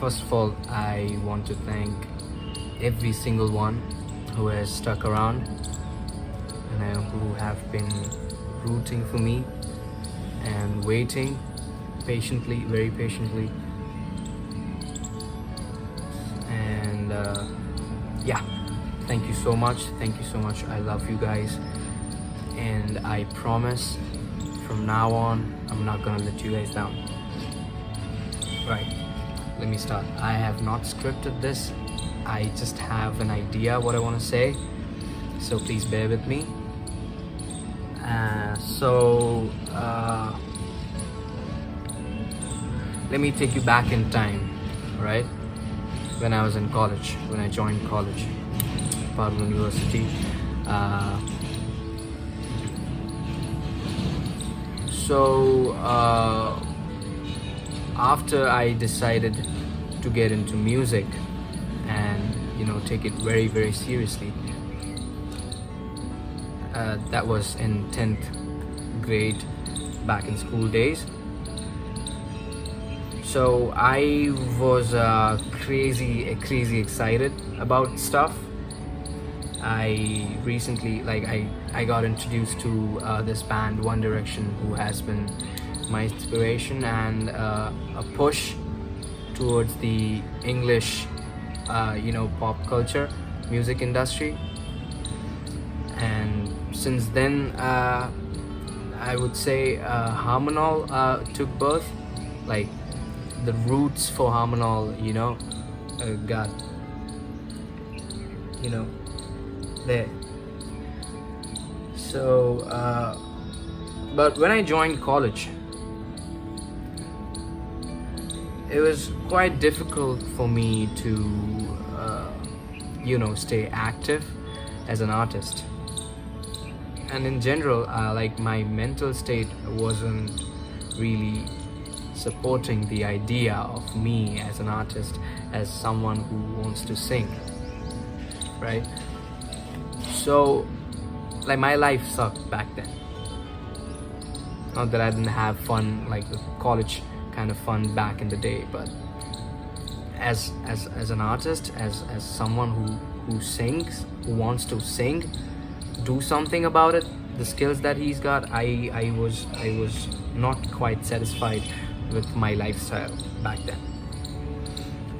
First of all, I want to thank every single one who has stuck around and who have been rooting for me and waiting patiently, very patiently. And yeah, thank you so much. Thank you so much. I love you guys, and I promise from now on I'm not gonna let you guys down. Right, let me start. I have not scripted this. I just have an idea what I want to say, so please bear with me. Let me take you back in time, right? When I was in college, when I joined college, Padua University. After I decided to get into music and take it very, very seriously, that was in 10th grade, back in school days. So I was crazy excited about stuff. I recently, I got introduced to this band One Direction, who has been my inspiration and a push towards the English pop culture music industry. And since then, I would say Harmonol took birth. Like, the roots for Harmonol got there. So but when I joined college, it was quite difficult for me to stay active as an artist. And in general, my mental state wasn't really supporting the idea of me as an artist, as someone who wants to sing, right? So my life sucked back then. Not that I didn't have fun, like the college kind of fun back in the day, but as an artist, as someone who sings, who wants to sing, do something about it, the skills that he's got, I was not quite satisfied with my lifestyle back then.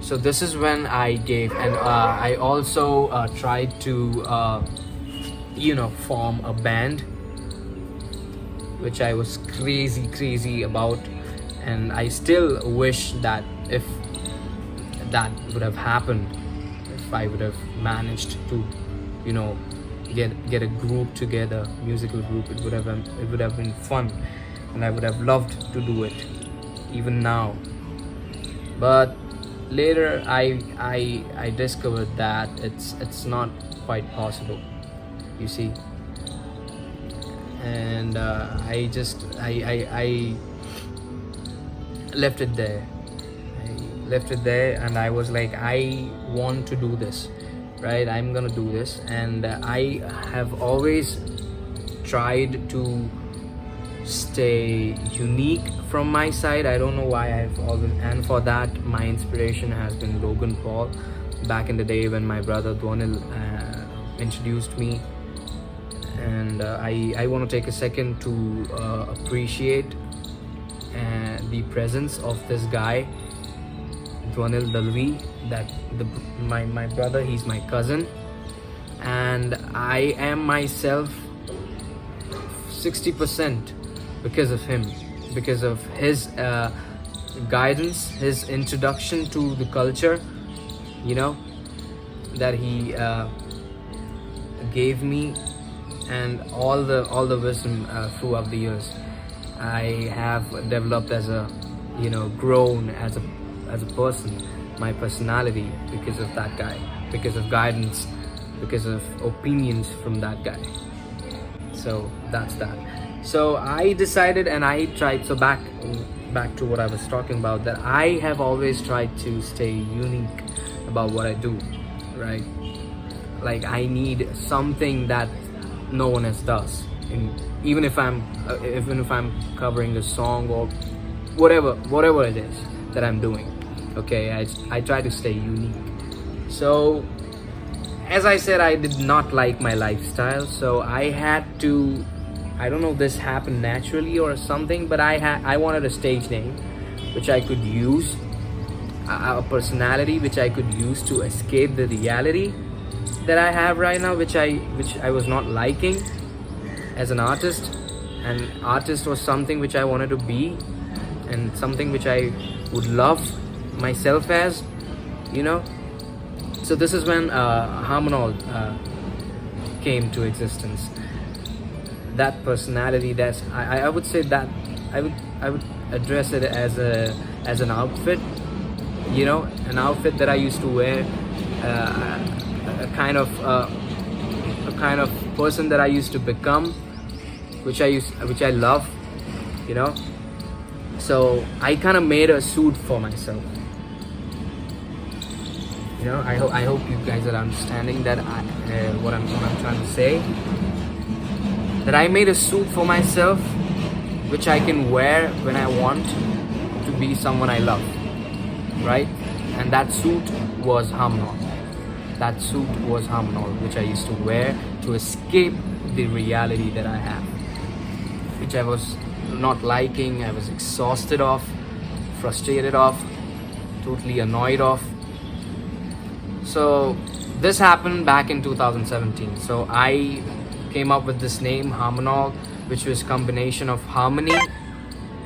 So this is when I gave, and I also tried to form a band, which I was crazy about. And I still wish that if that would have happened, if I would have managed to get a group together, musical group, it would have been fun, and I would have loved to do it even now. But later I discovered that it's not quite possible, you see. And I left it there. And I was like, I want to do this, right? I'm gonna do this. And I have always tried to stay unique from my side. I don't know why and for that my inspiration has been Logan Paul. Back in the day when my brother Gohil introduced me. And I want to take a second to appreciate the presence of this guy, Gohil, that my brother, he's my cousin, and I am myself 60% because of him, because of his guidance, his introduction to the culture, that he gave me, and all the wisdom throughout the years. I have developed as a grown as a person, my personality, because of that guy, because of guidance, because of opinions from that guy. So that's that. So I decided, and I tried, so back to what I was talking about, that I have always tried to stay unique about what I do, right? Like, I need something that no one else does, even if I'm covering a song or whatever it is that I'm doing. Okay, I try to stay unique. So as I said, I did not like my lifestyle, so I had to, I don't know, this happened naturally or something, but I wanted a stage name which I could use, a personality which I could use to escape the reality that I have right now, which I was not liking as an artist. And artist was something which I wanted to be, and something which I would love myself as, you know. So this is when Harmonol came to existence. That personality, that's I would say that I would address it as an outfit, you know, an outfit that I used to wear, a kind of person that I used to become, which I love, you know. So I kind of made a suit for myself. You know, I hope you guys are understanding that what I'm trying to say. That I made a suit for myself, which I can wear when I want to be someone I love, right? And that suit was Harmonol. That suit was Harmonol, which I used to wear to escape the reality that I have, which I was not liking. I was exhausted of, frustrated of, totally annoyed of. So this happened back in 2017. So I came up with this name Harmonol, which was combination of harmony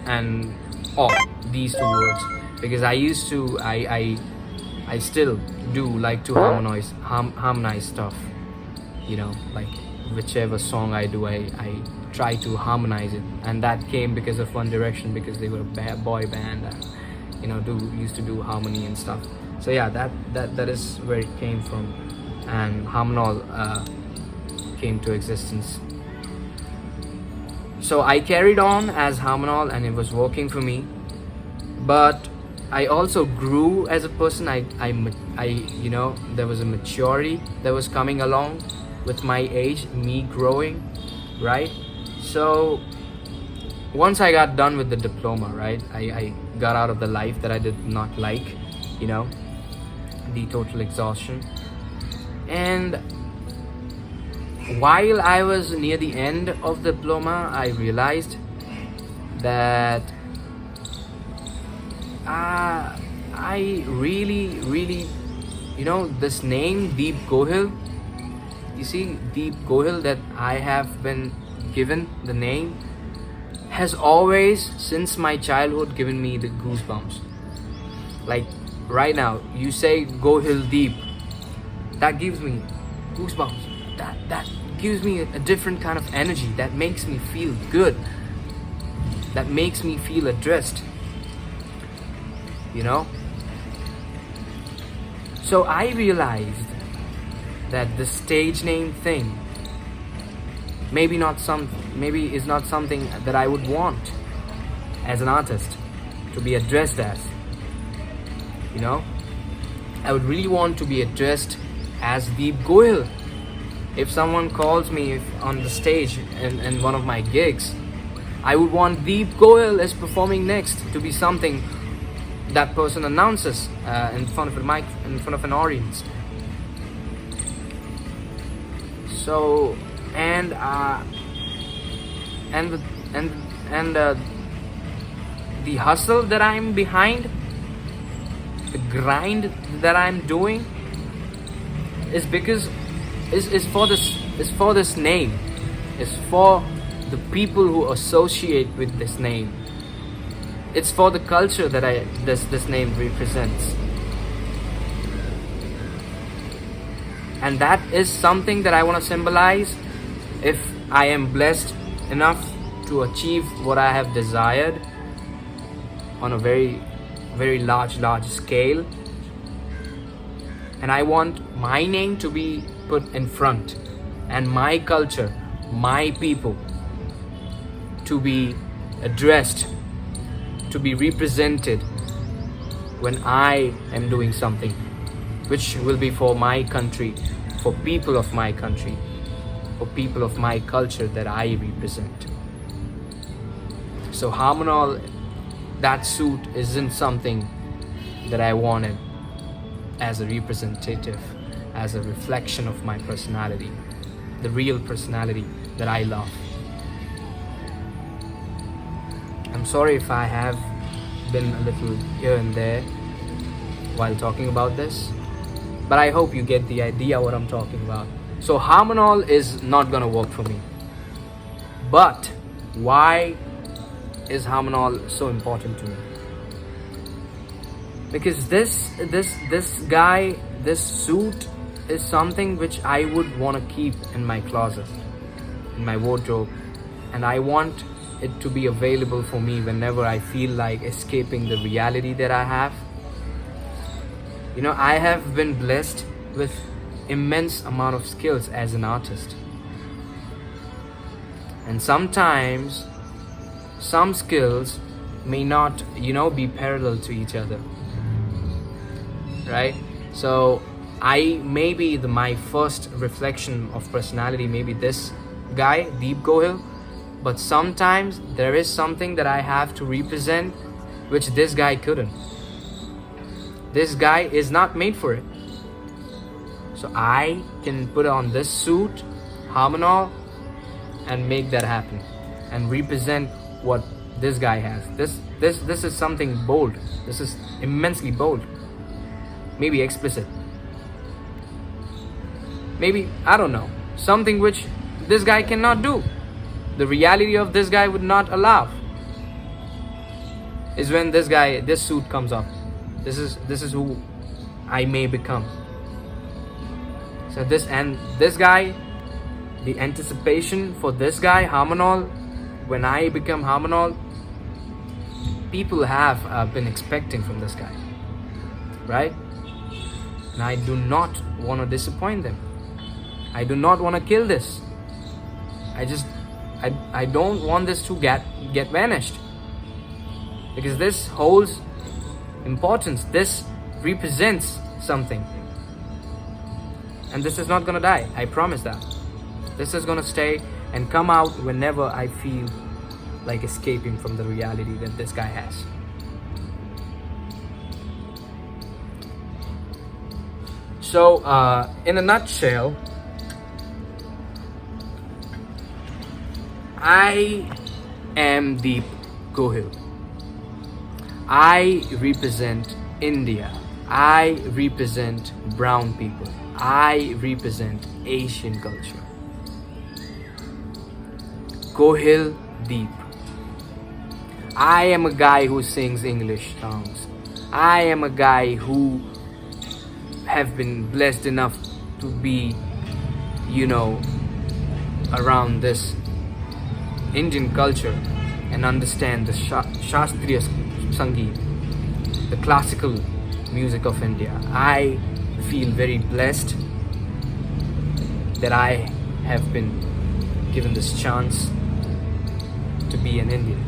and all, these two words, because I used to I still do like to harmonize stuff, you know, like whichever song I do, I try to harmonize it. And that came because of One Direction, because they were a boy band and, you know, used to do harmony and stuff. So yeah, that is where it came from, and Harmonol came to existence. So I carried on as Harmonol, and it was working for me. But I also grew as a person. I you know, there was a maturity that was coming along with my age, me growing, right? So once I got done with the diploma, right, I got out of the life that I did not like, you know, the total exhaustion. And while I was near the end of the diploma, I realized that I really, you know, this name Deep Gohil, you see, Deep Gohil, that I have been given the name, has always since my childhood given me the goosebumps. Like right now, you say Gohil Deep, that gives me goosebumps. That gives me a different kind of energy that makes me feel good, that makes me feel addressed, you know. So I realized that the stage name thing maybe is not something that I would want as an artist to be addressed as, you know. I would really want to be addressed as Deep Gohil. If someone calls me on the stage in one of my gigs, I would want Deep Gohil is performing next to be something that person announces in front of a mic, in front of an audience. So and the hustle that I'm behind, the grind that I'm doing, is because is for this name, is for the people who associate with this name. It's for the culture that this name represents. And that is something that I want to symbolize if I am blessed enough to achieve what I have desired on a very, very large scale. And I want my name to be put in front, and my culture, my people, to be addressed, to be represented when I am doing something which will be for my country, for people of my country, for people of my culture that I represent. So Harmonol, that suit isn't something that I wanted as a representative, as a reflection of my personality, the real personality that I love. I'm sorry if I have been a little here and there while talking about this, but I hope you get the idea what I'm talking about. So harmonol is not gonna work for me. But why is harmonol so important to me? Because this guy, this suit is something which I would want to keep in my closet, in my wardrobe, and I want it to be available for me whenever I feel like escaping the reality that I have. You know, I have been blessed with immense amount of skills as an artist, and sometimes some skills may not, be parallel to each other, right? So my first reflection of personality may be this guy, Deep Gohil, but sometimes there is something that I have to represent which this guy couldn't. This guy is not made for it. So I can put on this suit, harmonol, and make that happen and represent what this guy has. This is something bold. This is immensely bold. Maybe explicit. Maybe, I don't know, something which this guy cannot do. The reality of this guy would not allow. Is when this suit comes up. This is who I may become. So this guy, the anticipation for this guy, harmonol, when I become harmonol, people have been expecting from this guy, right? And I do not want to disappoint them. I do not want to kill this. I don't want this to get vanished, because this holds importance. This represents something, and this is not gonna die. I promise that. This is gonna stay and come out whenever I feel like escaping from the reality that this guy has. So in a nutshell, I am Deep Gohil. I represent India. I represent brown people. I represent Asian culture. Gohil Deep. I am a guy who sings English songs. I am a guy who have been blessed enough to be, around this Indian culture and understand the Shastriya Sangeet, the classical music of India. I feel very blessed that I have been given this chance to be an Indian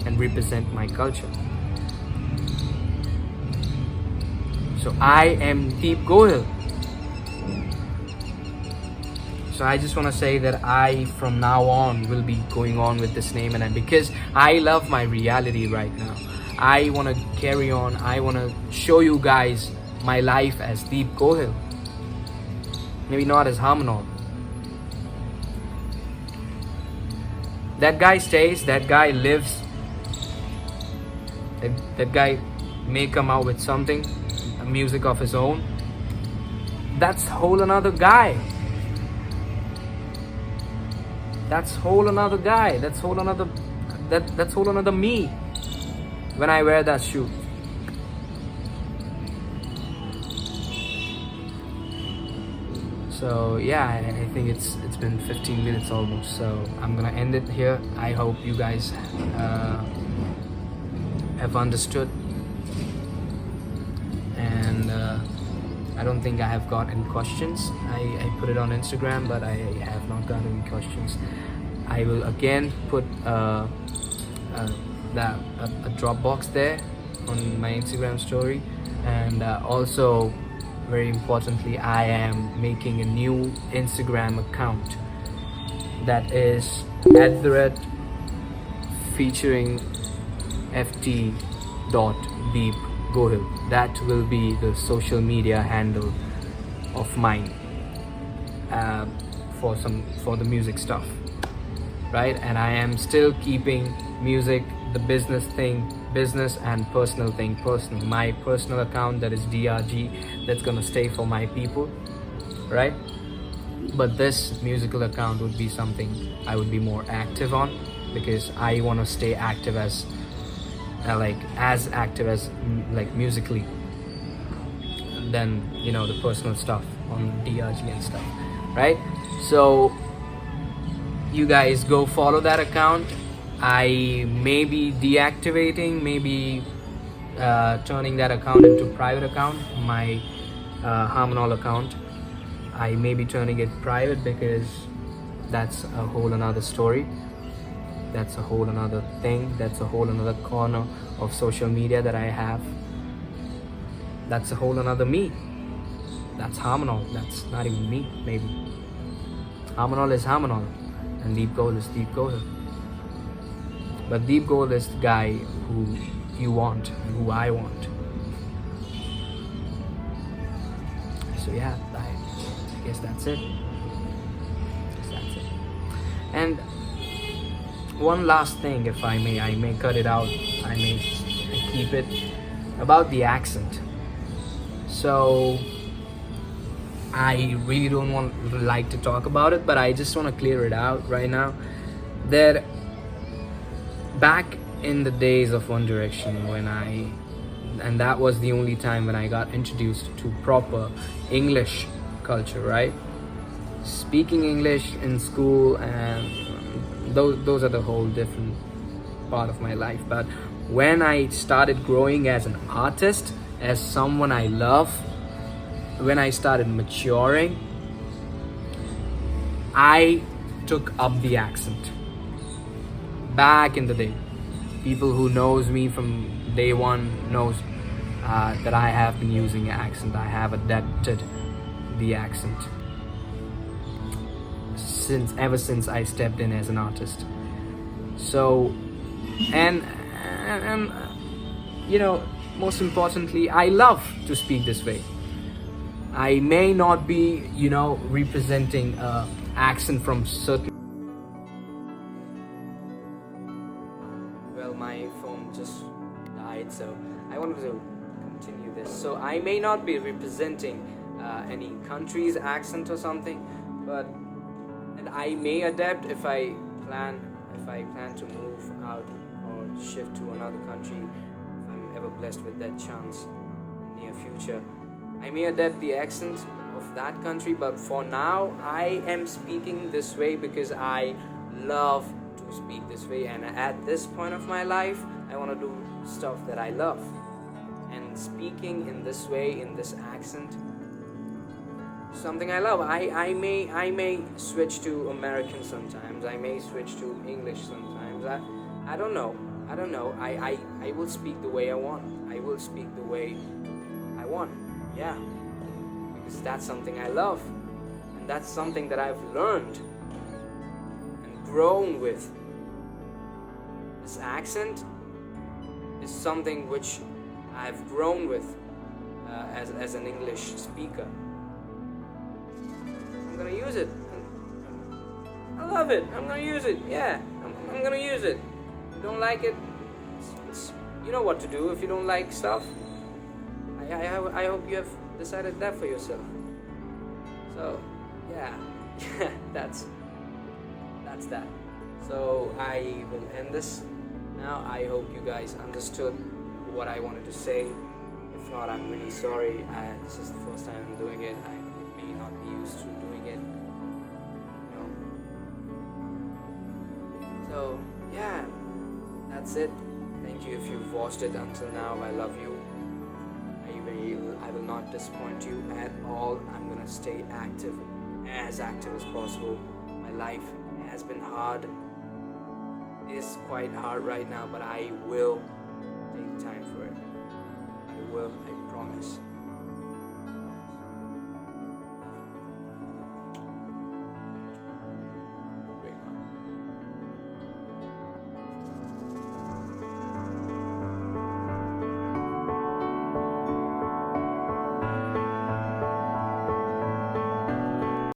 and represent my culture. So I am Deep Gohil. So I just want to say that I from now on will be going on with this name, and because I love my reality right now, I want to carry on. I want to show you guys my life as Deep Gohil, maybe not as harmonol. That guy stays, that guy lives, that guy may come out with something, a music of his own. That's whole another guy. That's whole another guy. That's whole another me when I wear that shoe. So yeah, I think it's been 15 minutes almost. So I'm gonna end it here. I hope you guys have understood. And I don't think I have got any questions. I put it on Instagram, but I have not got any questions. I will again put a Dropbox there on my Instagram story, and also very importantly, I am making a new Instagram account that is @ featuring ft.deep Gohil. That will be the social media handle of mine, uh, for the music stuff, right? And I am still keeping music, the business thing, business, and personal thing personal. My personal account, that is DRG, that's gonna stay for my people, right? But this musical account would be something I would be more active on, because I want to stay active as as active as like musically than the personal stuff on DRG and stuff, right? So you guys go follow that account. I may be deactivating, maybe turning that account into private account, my Harmonol account. I may be turning it private because that's a whole another story. That's a whole another thing. That's a whole another corner of social media that I have. That's a whole another me. That's Harmonol. That's not even me, maybe. Harmonol is Harmonol, and Deep Gohil is Deep Gohil. But Deep Gohil is the guy who you want and who I want. So yeah, I guess that's it. And one last thing, if I may cut it out, I may keep it, about the accent. So I really don't like to talk about it, but I just want to clear it out right now. That back in the days of One Direction, and that was the only time when I got introduced to proper English culture, right? Speaking English in school, and those are the whole different part of my life. But when I started growing as an artist, as someone I love, when I started maturing, I took up the accent. Back in the day, people who knows me from day one knows that I have been using an accent. I have adapted the accent ever since I stepped in as an artist. So, and most importantly, I love to speak this way. I may not be, representing accent from certain. Well, my phone just died, so I wanted to continue this. So I may not be representing any country's accent or something, and I may adapt if I plan to move out or shift to another country, if I'm ever blessed with that chance in the near future. I may adapt the accent of that country, but for now I am speaking this way because I love to speak this way, and at this point of my life I want to do stuff that I love, and speaking in this way, in this accent, something I love. I may switch to American sometimes. I may switch to English sometimes. I don't know. I will speak the way I want. I will speak the way I want. Yeah, because that's something I love, and that's something that I've learned and grown with. This accent is something which I've grown with as an English speaker. I'm gonna use it. I love it. I'm gonna use it. Yeah, I'm gonna use it. If you don't like it, you know what to do if you don't like stuff. I hope you have decided that for yourself. So yeah, that's that. So I will end this now. I hope you guys understood what I wanted to say. If not, I'm really sorry. This is the first time I'm doing it. I may not be used to doing it. So yeah, that's it. Thank you if you've watched it until now. I love you. I will not disappoint you at all. I'm gonna stay active as possible. My life has been hard. It is quite hard right now, but I will take time for it. I will, I promise.